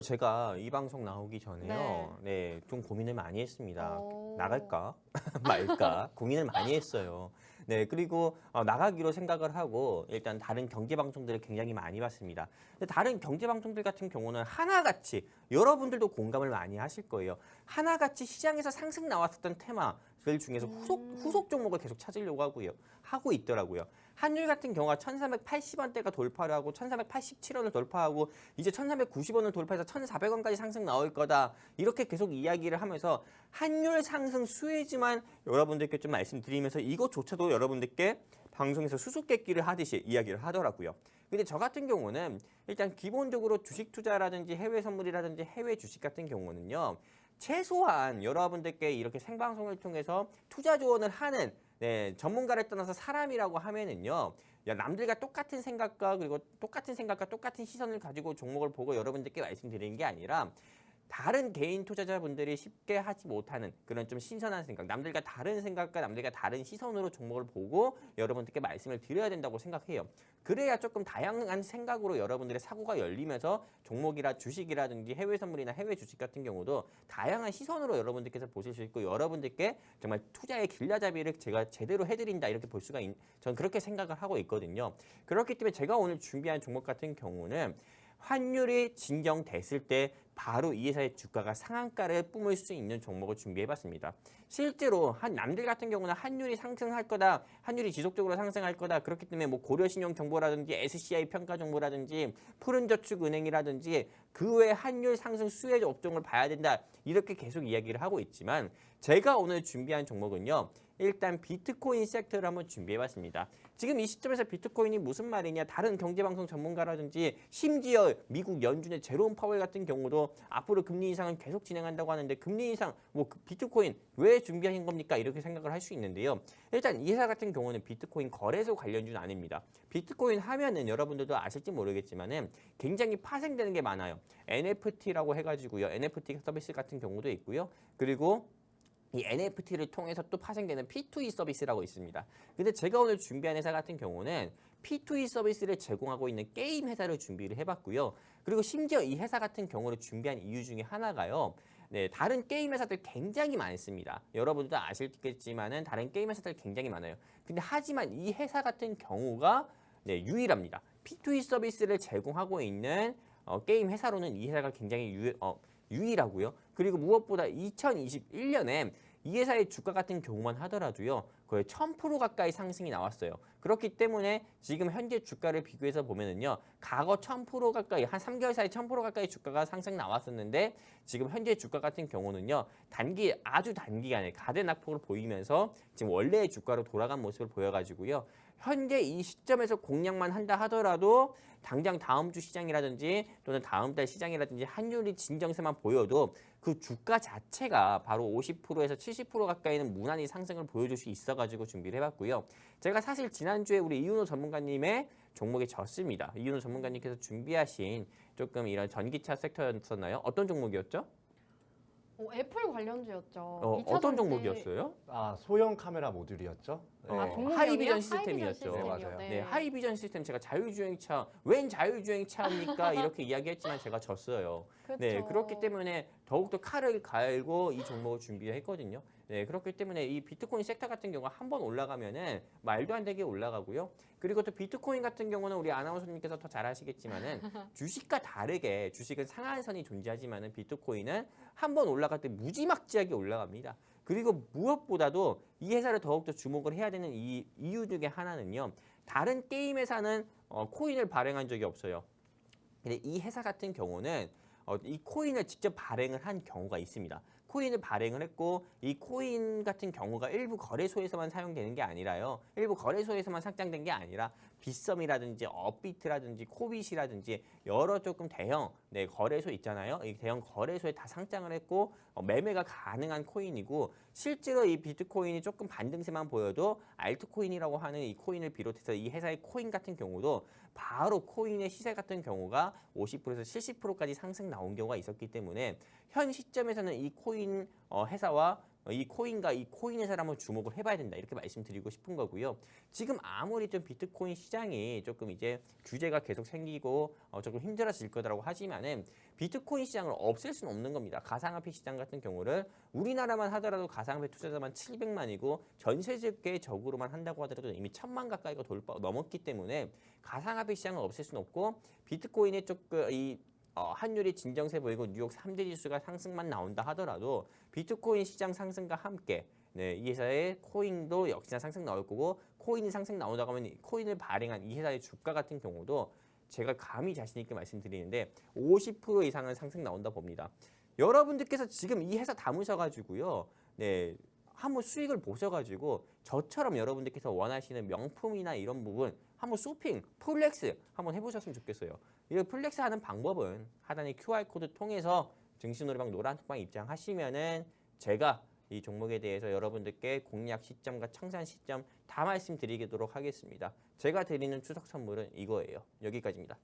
제가 이 방송 나오기 전에요. 좀 고민을 많이 했습니다. 나갈까 말까 고민을 많이 했어요. 그리고 나가기로 생각을 하고 일단 다른 경제 방송들을 굉장히 많이 봤습니다. 근데 다른 경제 방송들 같은 경우는 하나같이 여러분들도 공감을 많이 하실 거예요. 하나같이 시장에서 상승 나왔었던 테마들 중에서 후속 종목을 계속 찾으려고 하고 있더라고요. 한율 같은 경우가 1380원대가 돌파를 하고 1387원을 돌파하고 이제 1390원을 돌파해서 1400원까지 상승 나올 거다. 이렇게 계속 이야기를 하면서 한율 상승 수혜지만 여러분들께 좀 말씀드리면서 이것조차도 여러분들께 방송에서 수수께끼를 하듯이 이야기를 하더라고요. 근데 저 같은 경우는 일단 기본적으로 주식 투자라든지 해외 선물이라든지 해외 주식 같은 경우는요. 최소한 여러분들께 이렇게 생방송을 통해서 투자 조언을 하는 전문가를 떠나서 사람이라고 하면은요. 남들과 똑같은 생각과 그리고 똑같은 시선을 가지고 종목을 보고 여러분들께 말씀드리는 게 아니라 다른 개인 투자자분들이 쉽게 하지 못하는 그런 좀 신선한 생각, 남들과 다른 생각과 남들과 다른 시선으로 종목을 보고 여러분들께 말씀을 드려야 된다고 생각해요. 그래야 조금 다양한 생각으로 여러분들의 사고가 열리면서 종목이라 주식이라든지 해외 선물이나 해외 주식 같은 경우도 다양한 시선으로 여러분들께서 보실 수 있고 여러분들께 정말 투자의 길라잡이를 제가 제대로 해드린다 이렇게 볼 수가 저는 그렇게 생각을 하고 있거든요. 그렇기 때문에 제가 오늘 준비한 종목 같은 경우는 환율이 진정됐을 때 바로 이 회사의 주가가 상한가를 뿜을 수 있는 종목을 준비해봤습니다. 실제로 남들 같은 경우는 환율이 상승할 거다, 환율이 지속적으로 상승할 거다. 그렇기 때문에 뭐 고려신용정보라든지 SCI 평가정보라든지 푸른저축은행이라든지 그 외 환율 상승 수혜 업종을 봐야 된다. 이렇게 계속 이야기를 하고 있지만 제가 오늘 준비한 종목은요. 일단 비트코인 섹터를 한번 준비해봤습니다. 지금 이 시점에서 비트코인이 무슨 말이냐, 다른 경제방송 전문가라든지 심지어 미국 연준의 제롬 파월 같은 경우도 앞으로 금리 인상은 계속 진행한다고 하는데 금리 인상, 비트코인 왜 준비하신 겁니까? 이렇게 생각을 할 수 있는데요. 일단 이 회사 같은 경우는 비트코인 거래소 관련주는 아닙니다. 비트코인 하면은 여러분들도 아실지 모르겠지만은 굉장히 파생되는 게 많아요. NFT라고 해가지고요. NFT 서비스 같은 경우도 있고요. 그리고 이 NFT를 통해서 또 파생되는 P2E 서비스라고 있습니다. 근데 제가 오늘 준비한 회사 같은 경우는 P2E 서비스를 제공하고 있는 게임 회사를 준비를 해봤고요. 그리고 심지어 이 회사 같은 경우를 준비한 이유 중에 하나가요. 다른 게임 회사들 굉장히 많습니다. 여러분들도 아시겠지만은 다른 게임 회사들 굉장히 많아요. 근데 하지만 이 회사 같은 경우가 유일합니다. P2E 서비스를 제공하고 있는 게임 회사로는 이 회사가 굉장히 유일하고요. 그리고 무엇보다 2021년에 이 회사의 주가 같은 경우만 하더라도요. 거의 1000% 가까이 상승이 나왔어요. 그렇기 때문에 지금 현재 주가를 비교해서 보면은요. 과거 1000% 가까이, 한 3개월 사이 1000% 가까이 주가가 상승 나왔었는데 지금 현재 주가 같은 경우는요. 아주 단기간에 가대낙폭을 보이면서 지금 원래의 주가로 돌아간 모습을 보여가지고요. 현재 이 시점에서 공략만 한다 하더라도 당장 다음 주 시장이라든지 또는 다음 달 시장이라든지 환율이 진정세만 보여도 그 주가 자체가 바로 50%에서 70% 가까이는 무난히 상승을 보여줄 수 있어가지고 준비를 해봤고요. 제가 사실 지난주에 우리 이윤호 전문가님의 종목에 졌습니다. 이윤호 전문가님께서 준비하신 조금 이런 전기차 섹터였었나요? 어떤 종목이었죠? 애플 관련주였죠. 어떤 종목이었어요? 소형 카메라 모듈이었죠. 종목명이요? 하이비전 시스템이었죠. 하이비전 네, 시스템이요. 하이비전 시스템 제가 자율주행차, 웬 자율주행차입니까? 이렇게 이야기했지만 제가 졌어요. 그렇죠. 그렇기 때문에 더욱더 칼을 갈고 이 종목을 준비했거든요. 그렇기 때문에 이 비트코인 섹터 같은 경우가 한번 올라가면은 말도 안 되게 올라가고요. 그리고 또 비트코인 같은 경우는 우리 아나운서님께서 더 잘 아시겠지만은 주식과 다르게 주식은 상한선이 존재하지만은 비트코인은 한번 올라갈 때 무지막지하게 올라갑니다. 그리고 무엇보다도 이 회사를 더욱더 주목을 해야 되는 이유 중에 하나는요. 다른 게임 회사는 코인을 발행한 적이 없어요. 근데 이 회사 같은 경우는 이 코인을 직접 발행을 한 경우가 있습니다. 코인을 발행을 했고 이 코인 같은 경우가 일부 거래소에서만 사용되는 게 아니라요. 일부 거래소에서만 상장된 게 아니라 빗썸이라든지 업비트라든지 코빗이라든지 여러 조금 대형 거래소 있잖아요. 이 대형 거래소에 다 상장을 했고 매매가 가능한 코인이고 실제로 이 비트코인이 조금 반등세만 보여도 알트코인이라고 하는 이 코인을 비롯해서 이 회사의 코인 같은 경우도 바로 코인의 시세 같은 경우가 50%에서 70%까지 상승 나온 경우가 있었기 때문에 현 시점에서는 이 코인 회사와 이 코인과 이 코인에서 한번 주목을 해봐야 된다 이렇게 말씀드리고 싶은 거고요. 지금 아무리 좀 비트코인 시장이 조금 이제 규제가 계속 생기고 조금 힘들어질 거라고 하지만은 비트코인 시장을 없앨 수는 없는 겁니다. 가상화폐 시장 같은 경우를 우리나라만 하더라도 가상화폐 투자자만 700만이고 전 세계적으로만 한다고 하더라도 이미 1000만 가까이가 넘었기 때문에 가상화폐 시장을 없앨 수는 없고 비트코인의 조금 환율이 진정세 보이고 뉴욕 3대 지수가 상승만 나온다 하더라도 비트코인 시장 상승과 함께 이 회사의 코인도 역시나 상승 나올 거고 코인이 상승 나오다가 하면 코인을 발행한 이 회사의 주가 같은 경우도 제가 감히 자신 있게 말씀드리는데 50% 이상은 상승 나온다 봅니다. 여러분들께서 지금 이 회사 담으셔가지고요. 한번 수익을 보셔가지고 저처럼 여러분들께서 원하시는 명품이나 이런 부분 한번 쇼핑, 플렉스 한번 해보셨으면 좋겠어요. 이 플렉스 하는 방법은 하단의 QR코드 통해서 증시노래방 노란톡방 입장하시면은 제가 이 종목에 대해서 여러분들께 공략 시점과 청산 시점 다 말씀드리도록 하겠습니다. 제가 드리는 추석 선물은 이거예요. 여기까지입니다.